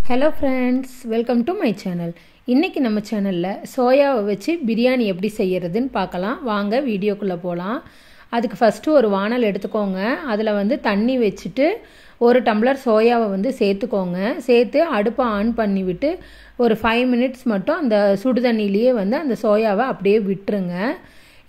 Hello friends, welcome to my channel. இன்னைக்கு நம்ம சேனல்ல சோயாவை வச்சு பிரியாணி எப்படி செய்யறதுன்னு பார்க்கலாம். வாங்க வீடியோக்குள்ள போலாம். அதுக்கு ஃபர்ஸ்ட் ஒரு வாணல் எடுத்துக்கோங்க. அதுல தண்ணி வெச்சிட்டு ஒரு டம்ளர் சோயாவை சேர்த்துக்கோங்க. சேர்த்து அடுப்பை ஆன் பண்ணி விட்டு ஒரு 5 minutes மட்டும் அந்த சுடு தண்ணியிலேயே அந்த சோயாவை அப்படியே விட்டுருங்க.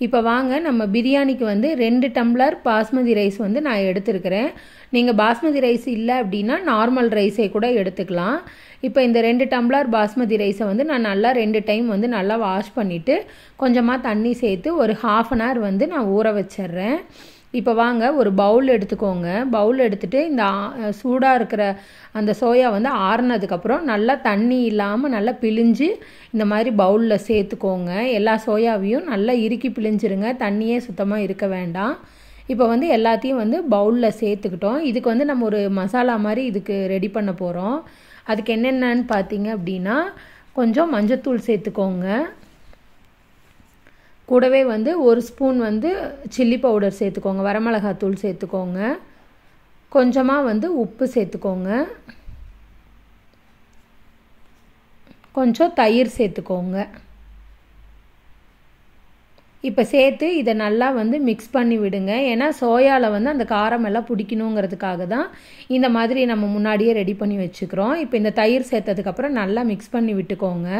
இப்போ வாங்க நம்ம பிரியாணிக்கு 2 டம்ளர் பாஸ்மதி ரைஸ் நான் எடுத்துக்கிறேன். நீங்க பாஸ்மதி ரைஸ் இல்ல அப்படினா நார்மல் ரைஸே கூட எடுத்துக்கலாம். இப்போ இந்த 2 டம்ளர் பாஸ்மதி ரைஸை நான் நல்லா 2 டைம் நல்லா வாஷ் பண்ணிட்டு கொஞ்சமா தண்ணி சேர்த்து ஒரு 1/2 an hour நான் ஊற வச்சிடுறேன். இப்போ வாங்க ஒரு பவுல் எடுத்துக்கோங்க. பவுல் எடுத்துட்டு இந்த சூடா இருக்கிற அந்த சோயா ஆறுனதுக்கு அப்புறம் நல்லா தண்ணி இல்லாம நல்லா பிழிஞ்சு இந்த மாதிரி பவுல்ல சேர்த்துக்கோங்க. எல்லா சோயாவையும் நல்லா இறுக்கி பிழிஞ்சிருங்க. தண்ணியே சுத்தமா இருக்க வேண்டாம். இப்போ எல்லாத்தையும் பவுல்ல சேர்த்துக்கிட்டோம். இதுக்கு நம்ம ஒரு மசாலா மாதிரி இதுக்கு ரெடி பண்ண போறோம். அதுக்கு என்னென்னன்னு பாத்தீங்க அப்படினா கொஞ்சம் மஞ்சள்தூள் சேர்த்துக்கோங்க. கூடவே 1 ஸ்பூன் சில்லி பவுடர் சேர்த்துக்கோங்க. வரமிளகாய் தூள் சேர்த்துக்கோங்க. கொஞ்சமா உப்பு சேர்த்துக்கோங்க. கொஞ்சம் தயிர் சேர்த்துக்கோங்க. இப்போ சேர்த்து இத நல்லா mix பண்ணி விடுங்க. ஏனா சோயால அந்த காரம் எல்லாம் பிடிக்கணும்ங்கிறதுக்காக தான் இந்த மாதிரி நம்ம முன்னாடியே ரெடி பண்ணி வெச்சுக்கிறோம். இப்போ இந்த தயிர் சேர்த்ததுக்கு அப்புறம் நல்லா mix பண்ணி விட்டுக்கோங்க.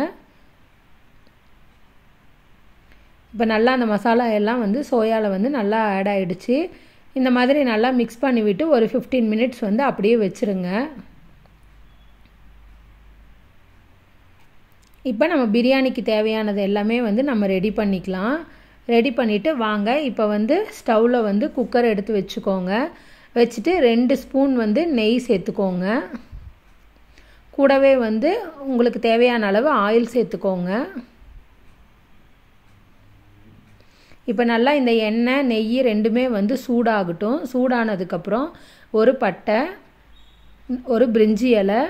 இப்போ நல்லா அந்த மசாலா எல்லாம் சோயால நல்லா ஆட் ஆயிடுச்சு. இந்த மாதிரி நல்லா mix பண்ணி விட்டு ஒரு 15 minutes அப்படியே வெச்சிருங்க. இப்போ நம்ம பிரியாணிக்கு தேவையானது எல்லாமே நம்ம ரெடி பண்ணிக்கலாம். ரெடி பண்ணிட்டு வாங்க இப்போ ஸ்டவ்ல குக்கர் எடுத்து வெச்சுக்கோங்க. வெச்சிட்டு 2 ஸ்பூன் நெய் சேர்த்துக்கோங்க. கூடவே உங்களுக்கு தேவையான அளவு ஆயில் சேர்த்துக்கோங்க. இப்போ நல்லா இந்த எண்ணெய் நெய் ரெண்டுமே சூடாகட்டும். சூடானதுக்கு அப்புறம் ஒரு பட்டை, ஒரு பிரிஞ்சி இலை,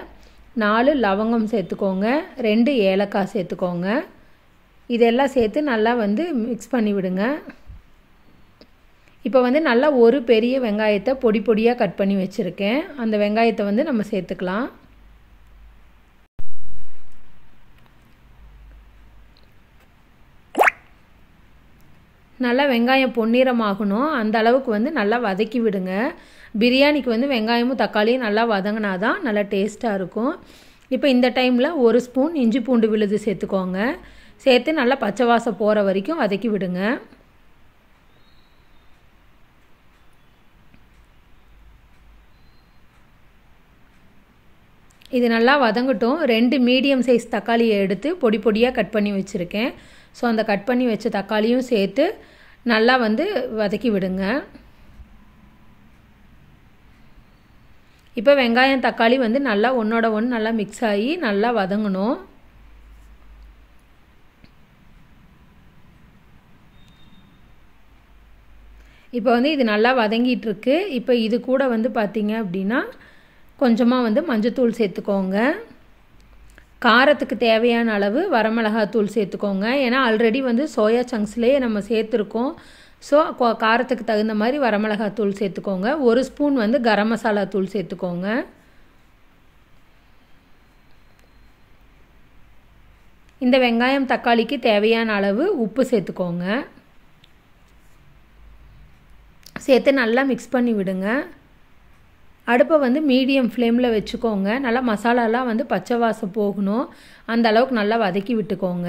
4 லவங்கம் சேர்த்துக்கோங்க. 2 ஏலக்காய் சேர்த்துக்கோங்க. இதெல்லாம் சேர்த்து நல்லா mix பண்ணி விடுங்க. இப்போ நல்லா ஒரு பெரிய வெங்காயத்தை பொடி பொடியா கட் பண்ணி வச்சிருக்கேன். அந்த வெங்காயத்தை நம்ம சேர்த்துக்கலாம். நல்லா வெங்காயம் பொன்னிறமாகணும். அந்த அளவுக்கு நல்லா வதக்கி விடுங்க. பிரியாணிக்கு வெங்காயமும் தக்காளியும் நல்லா வதங்கினாதான் நல்லா டேஸ்டா இருக்கும். இப்போ இந்த டைம்ல 1 ஸ்பூன் இஞ்சி பூண்டு விழுது சேர்த்துக்கோங்க. சேர்த்து நல்லா பச்சை வாசம் போற வரைக்கும் வதக்கி விடுங்க. இது நல்லா வதங்கட்டும். 2 மீடியம் சைஸ் தக்காளியை எடுத்து பொடி பொடியா கட் பண்ணி வச்சிருக்கேன். சோ அந்த கட் பண்ணி வச்ச தக்காளியும் சேர்த்து நல்லா வதக்கி விடுங்க. இப்போ வெங்காயம் தக்காளி நல்லா ஒண்ணோட ஒண்ணு நல்லா mix ஆகி நல்லா வதங்கணும். இப்போ இது நல்லா வதங்கிட்டு இருக்கு. இப்போ இது கூட பாத்தீங்க அப்படினா கொஞ்சமா மஞ்சள் தூள் சேர்த்துக்கோங்க. காரத்துக்கு தேவையான அளவு வரமிளகாய் தூள் சேர்த்துக்கோங்க. ஏனா ஆல்ரெடி சோயா சங்க்ஸ்லயே நம்ம சேர்த்திருக்கோம். சோ காரத்துக்கு தகுந்த மாதிரி வரமிளகாய் தூள் சேர்த்துக்கோங்க. 1 ஸ்பூன் கரம் மசாலா தூள் சேர்த்துக்கோங்க. இந்த வெங்காயம் தக்காளிக்கு தேவையான அளவு உப்பு சேர்த்துக்கோங்க. சேர்த்து நல்லா mix பண்ணி விடுங்க. அடுப்பை மீடியம் ஃப்ளேம்ல வெச்சுக்கோங்க. நல்லா மசாலா எல்லாம் பச்சை வாசம் போகணும். அந்த அளவுக்கு நல்லா வதக்கி விட்டுக்கோங்க.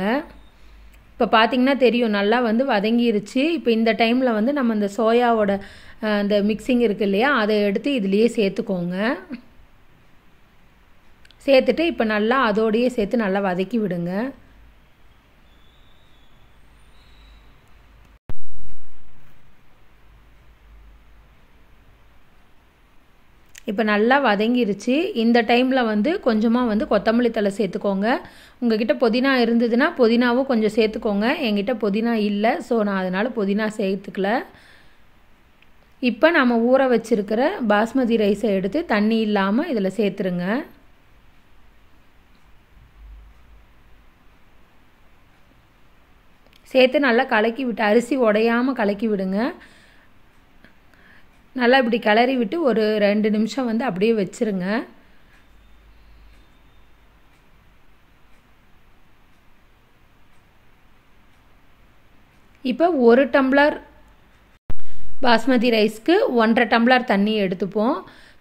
இப்போ பாத்தீங்கன்னா தெரியும் நல்லா வதங்கிருச்சு. இப்போ இந்த டைம்ல நம்ம அந்த சோயாவோட அந்த மிக்சிங் இருக்கு இல்லையா அதை எடுத்து இதுலயே சேர்த்துக்கோங்க. சேர்த்துட்டு இப்போ நல்லா அதோடயே சேர்த்து நல்லா வதக்கி விடுங்க. இப்போ நல்லா வதங்கிருச்சு. இந்த டைம்ல கொஞ்சமா கொத்தமல்லி தழை சேர்த்துக்கோங்க. உங்ககிட்ட புதினா இருந்ததுனா புதினாவும் கொஞ்சம் சேர்த்துக்கோங்க. என்கிட்ட புதினா இல்ல. சோ நான் அதனால புதினா சேர்த்துக்கல. இப்போ நாம ஊற வச்சிருக்கிற பாஸ்மதி ரைஸை எடுத்து தண்ணி இல்லாம இதல சேர்த்துருங்க. சேர்த்து நல்லா கலக்கி விட்டு அரிசி உடையாம கலக்கி விடுங்க. நல்லா இப்படி கிளறி விட்டு ஒரு 2 நிமிஷம் அப்படியே வெச்சிருங்க. இப்போ 1 டம்ளர் பாஸ்மதி ரைஸ்க்கு 1.5 டம்ளர் தண்ணி எடுத்துப்போம்.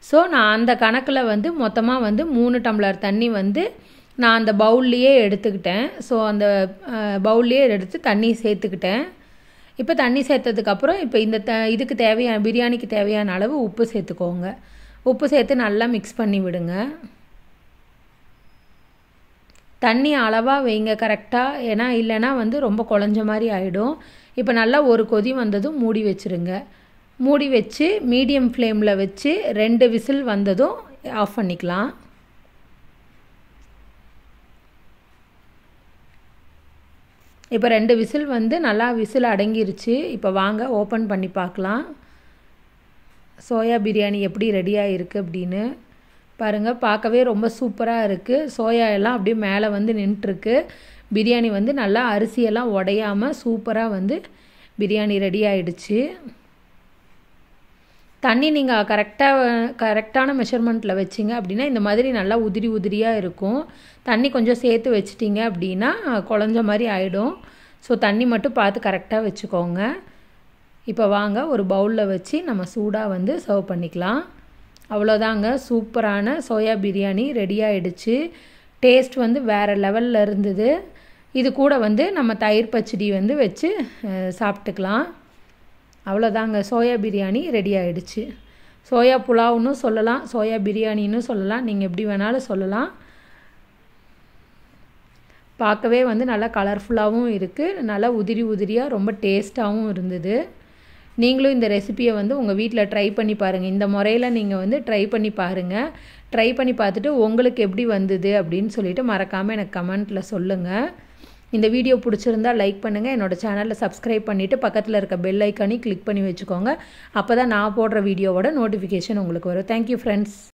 ஸோ நான் அந்த கணக்கில் வந்து மொத்தமாக வந்து 3 டம்ளர் தண்ணி வந்து நான் அந்த பவுல்லையே எடுத்துக்கிட்டேன். ஸோ அந்த பவுல்லையே எடுத்து தண்ணி சேர்த்துக்கிட்டேன். இப்போ தண்ணி சேர்த்ததுக்கப்புறம் இப்போ இந்த இதுக்கு தேவையான பிரியாணிக்கு தேவையான அளவு உப்பு சேர்த்துக்கோங்க. உப்பு சேர்த்து நல்லா மிக்ஸ் பண்ணி விடுங்க. தண்ணி அளவாக வைங்க கரெக்டாக, ஏன்னா இல்லைன்னா வந்து ரொம்ப குழஞ்ச மாதிரி ஆகிடும். இப்போ நல்லா ஒரு கொதி வந்ததும் மூடி வச்சுருங்க. மூடி வச்சு மீடியம் ஃப்ளேமில் வச்சு 2 விசில் வந்ததும் ஆஃப் பண்ணிக்கலாம். இப்போ 2 விசில் வந்து நல்லா விசில் அடங்கிருச்சு. இப்போ வாங்க ஓப்பன் பண்ணி பார்க்கலாம் சோயா பிரியாணி எப்படி ரெடியாக இருக்குது அப்படின்னு. பாருங்கள், பார்க்கவே ரொம்ப சூப்பராக இருக்குது. சோயா எல்லாம் அப்படியே மேலே வந்து நின்றுருக்கு. பிரியாணி வந்து நல்லா அரிசியெல்லாம் உடையாமல் சூப்பராக வந்து பிரியாணி ரெடி ஆகிடுச்சு. தண்ணி நீங்கள் கரெக்டான மெஷர்மெண்ட்டில் வச்சிங்க அப்படின்னா இந்த மாதிரி நல்லா உதிரி உதிரியாக இருக்கும். தண்ணி கொஞ்சம் சேர்த்து வச்சிட்டிங்க அப்படின்னா குழஞ்ச மாதிரி ஆகிடும். ஸோ தண்ணி மட்டும் பார்த்து கரெக்டாக வச்சுக்கோங்க. இப்போ வாங்க ஒரு பவுலில் வச்சு நம்ம சூடாக வந்து சர்வ் பண்ணிக்கலாம். அவ்வளோதாங்க, சூப்பரான சோயா பிரியாணி ரெடி ஆகிடுச்சு. டேஸ்ட் வந்து வேறு லெவலில் இருந்தது. இது கூட வந்து நம்ம தயிர் பச்சடி வந்து வச்சு சாப்பிட்டுக்கலாம். அவ்வளோதாங்க, சோயா பிரியாணி ரெடி ஆகிடுச்சு. சோயா புலாவ்னு சொல்லலாம், சோயா பிரியாணின்னு சொல்லலாம், நீங்கள் எப்படி வேணாலும் சொல்லலாம். பார்க்கவே வந்து நல்லா கலர்ஃபுல்லாகவும் இருக்குது, நல்லா உதிரி உதிரியாக ரொம்ப டேஸ்ட்டாகவும் இருந்தது. நீங்களும் இந்த ரெசிப்பியை வந்து உங்கள் வீட்டில் ட்ரை பண்ணி பாருங்கள். இந்த முறையில் நீங்கள் வந்து ட்ரை பண்ணி பாருங்கள். ட்ரை பண்ணி பார்த்துட்டு உங்களுக்கு எப்படி வந்தது அப்படின்னு சொல்லிட்டு மறக்காமல் எனக்கு கமெண்ட்டில் சொல்லுங்கள். இந்த வீடியோ பிடிச்சிருந்தா லைக் பண்ணுங்கள். என்னோடய சேனலில் சப்ஸ்கிரைப் பண்ணிவிட்டு பக்கத்தில் இருக்க பெல் ஐக்கானி கிளிக் பண்ணி வச்சுக்கோங்க. அப்போ தான் நான் போடுற வீடியோவோட நோட்டிஃபிகேஷன் உங்களுக்கு வரும். Thank you friends.